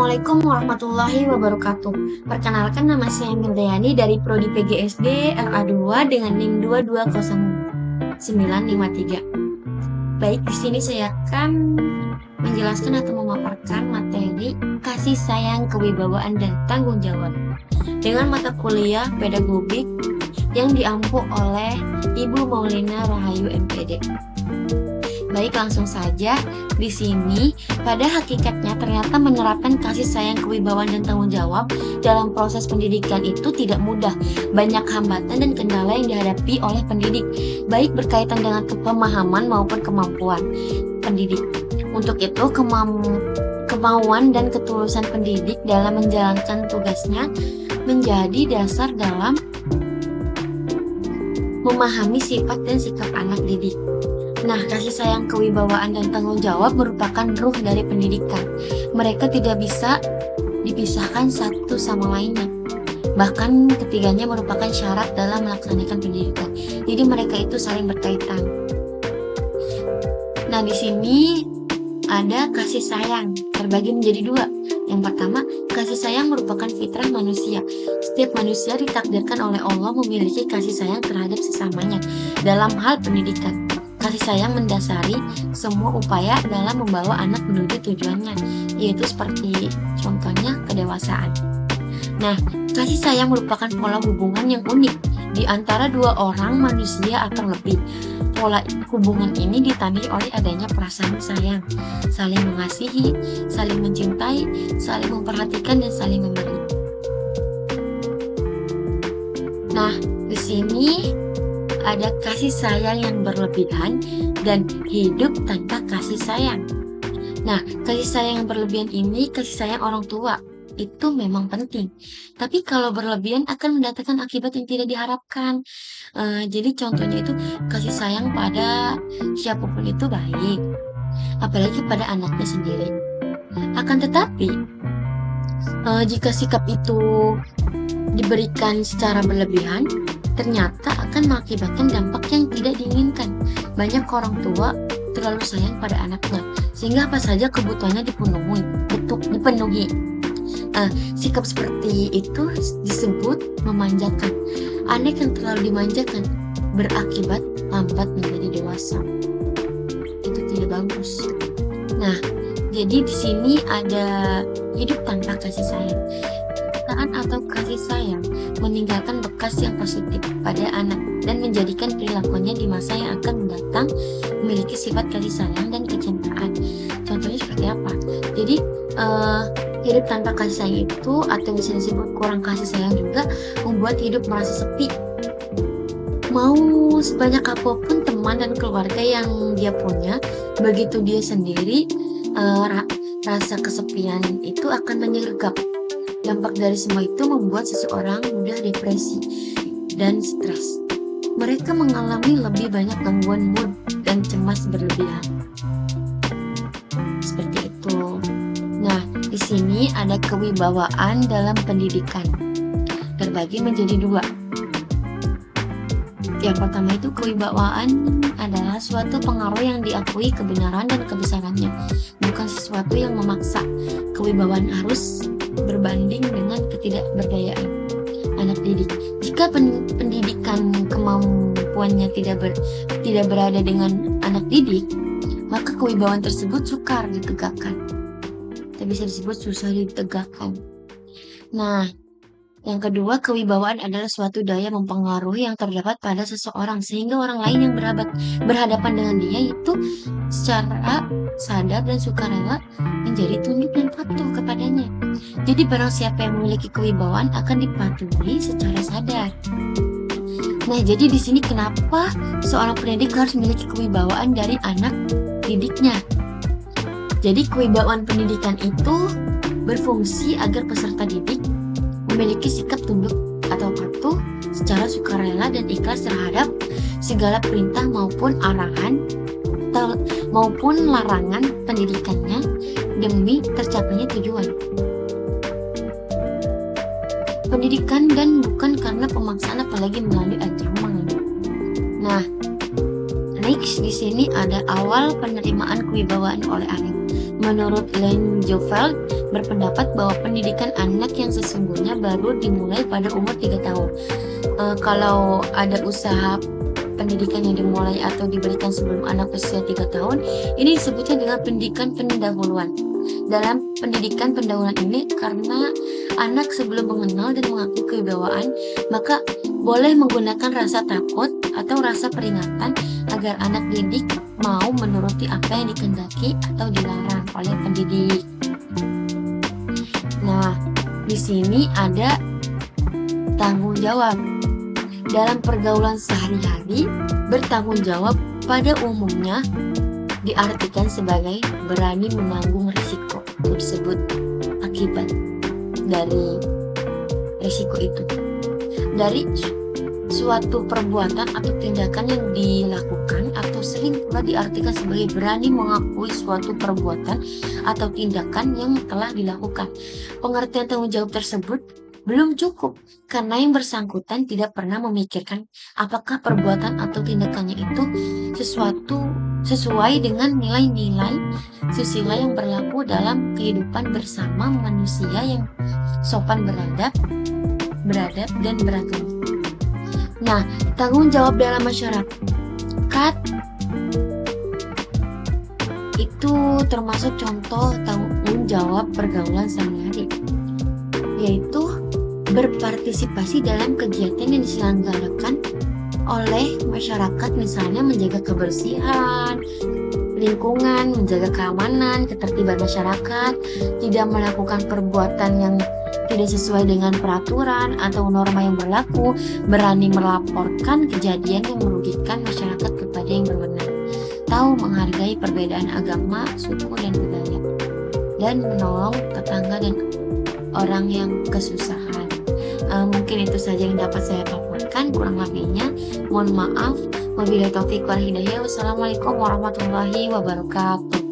Assalamualaikum warahmatullahi wabarakatuh. Perkenalkan, nama saya Mildayani dari Prodi PGSD LA2 dengan NIM 220953. Baik, di sini saya akan menjelaskan atau memaparkan materi kasih sayang, kewibawaan, dan tanggung jawab dengan mata kuliah pedagogik yang diampu oleh Ibu Maulina Rahayu MPD. Baik, langsung saja. Di sini, pada hakikatnya ternyata menerapkan kasih sayang, kewibawaan, dan tanggung jawab dalam proses pendidikan itu tidak mudah. Banyak hambatan dan kendala yang dihadapi oleh pendidik, baik berkaitan dengan pemahaman maupun kemampuan pendidik. Untuk itu, kemauan dan ketulusan pendidik dalam menjalankan tugasnya menjadi dasar dalam memahami sifat dan sikap anak didik. Nah, kasih sayang, kewibawaan, dan tanggung jawab merupakan ruh dari pendidikan. Mereka tidak bisa dipisahkan satu sama lainnya. Bahkan ketiganya merupakan syarat dalam melaksanakan pendidikan. Jadi mereka itu saling berkaitan. Nah, di sini ada kasih sayang terbagi menjadi dua. Yang pertama, kasih sayang merupakan fitrah manusia. Setiap manusia ditakdirkan oleh Allah memiliki kasih sayang terhadap sesamanya dalam hal pendidikan. Kasih sayang mendasari semua upaya dalam membawa anak menuju tujuannya, yaitu seperti contohnya kedewasaan. Nah, kasih sayang merupakan pola hubungan yang unik di antara dua orang manusia atau lebih. Pola hubungan ini ditandai oleh adanya perasaan sayang, saling mengasihi, saling mencintai, saling memperhatikan, dan saling memberi. Nah, di sini ada kasih sayang yang berlebihan dan hidup tanpa kasih sayang. Nah, kasih sayang yang berlebihan ini kasih sayang orang tua. Itu memang penting. Tapi kalau berlebihan akan mendatangkan akibat yang tidak diharapkan. Jadi contohnya itu kasih sayang pada siapapun itu baik, apalagi pada anaknya sendiri. Akan tetapi, jika sikap itu diberikan secara berlebihan, ternyata akan mengakibatkan dampak yang tidak diinginkan. Banyak orang tua terlalu sayang pada anaknya, sehingga apa saja kebutuhannya dipenuhi. Sikap seperti itu disebut memanjakan. Anak yang terlalu dimanjakan berakibat lambat menjadi dewasa. Itu tidak bagus. Nah, jadi di sini ada hidup tanpa kasih sayang. Atau kasih sayang meninggalkan bekas yang positif pada anak dan menjadikan perilakunya di masa yang akan mendatang memiliki sifat kasih sayang dan kecintaan. Contohnya seperti apa? Jadi hidup tanpa kasih sayang itu, atau bisa disebut kurang kasih sayang juga, membuat hidup merasa sepi. Mau sebanyak apapun teman dan keluarga yang dia punya, begitu dia sendiri, rasa kesepian itu akan menyergap. Dampak dari semua itu membuat seseorang mudah depresi dan stres. Mereka mengalami lebih banyak gangguan mood dan cemas berlebihan. Seperti itu. Nah, di sini ada kewibawaan dalam pendidikan. Terbagi menjadi dua. Yang pertama itu kewibawaan adalah suatu pengaruh yang diakui kebenaran dan kebesarannya, bukan sesuatu yang memaksa. Kewibawaan harus berbanding dengan ketidakberdayaan anak didik. Jika pendidikan kemampuannya tidak berada dengan anak didik, maka kewibawaan tersebut sukar ditegakkan. Tidak bisa disebut susah ditegakkan. Nah, yang kedua, kewibawaan adalah suatu daya mempengaruhi yang terdapat pada seseorang sehingga orang lain yang berhadapan dengan dia itu secara sadar dan sukarela menjadi tunduk dan patuh kepadanya. Jadi barang siapa yang memiliki kewibawaan akan dipatuhi secara sadar. Nah, jadi di sini kenapa seorang pendidik harus memiliki kewibawaan dari anak didiknya? Jadi kewibawaan pendidikan itu berfungsi agar peserta didik memiliki sikap tunduk atau patuh secara sukarela dan ikhlas terhadap segala perintah maupun arahan maupun larangan pendidikannya demi tercapainya tujuan pendidikan, dan bukan karena pemaksaan apalagi melalui ancaman. Nah, next di sini ada awal penerimaan kewibawaan oleh anak. Menurut Len Joveld, berpendapat bahwa pendidikan anak yang sesungguhnya baru dimulai pada umur 3 tahun. Kalau ada usaha pendidikan yang dimulai atau diberikan sebelum anak usia 3 tahun, ini disebutnya dengan pendidikan pendahuluan. Dalam pendidikan pendahuluan ini, karena anak sebelum mengenal dan mengakui kewibawaan, maka boleh menggunakan rasa takut atau rasa peringatan agar anak didik mau menuruti apa yang dikehendaki atau dilarang oleh pendidik. Nah, di sini ada tanggung jawab. Dalam pergaulan sehari-hari, bertanggung jawab pada umumnya diartikan sebagai berani menanggung risiko tersebut akibat dari risiko itu. Dari suatu perbuatan atau tindakan yang dilakukan atau sering pula diartikan sebagai berani mengakui suatu perbuatan atau tindakan yang telah dilakukan. Pengertian tanggung jawab tersebut belum cukup karena yang bersangkutan tidak pernah memikirkan apakah perbuatan atau tindakannya itu sesuai dengan nilai-nilai susila yang berlaku dalam kehidupan bersama manusia yang sopan beradab dan beragama. Nah, tanggung jawab dalam masyarakat itu termasuk contoh tanggung jawab pergaulan sehari-hari, yaitu berpartisipasi dalam kegiatan yang diselenggarakan oleh masyarakat, misalnya menjaga kebersihan lingkungan, menjaga keamanan, ketertiban masyarakat, tidak melakukan perbuatan yang tidak sesuai dengan peraturan atau norma yang berlaku, berani melaporkan kejadian yang merugikan masyarakat kepada yang berwenang, tahu menghargai perbedaan agama, suku, dan budaya, dan menolong tetangga dan orang yang kesusahan. Mungkin itu saja yang dapat saya paparkan, kurang lebihnya mohon maaf. Wabillahi taufiq wal hidayah. Wassalamualaikum warahmatullahi wabarakatuh.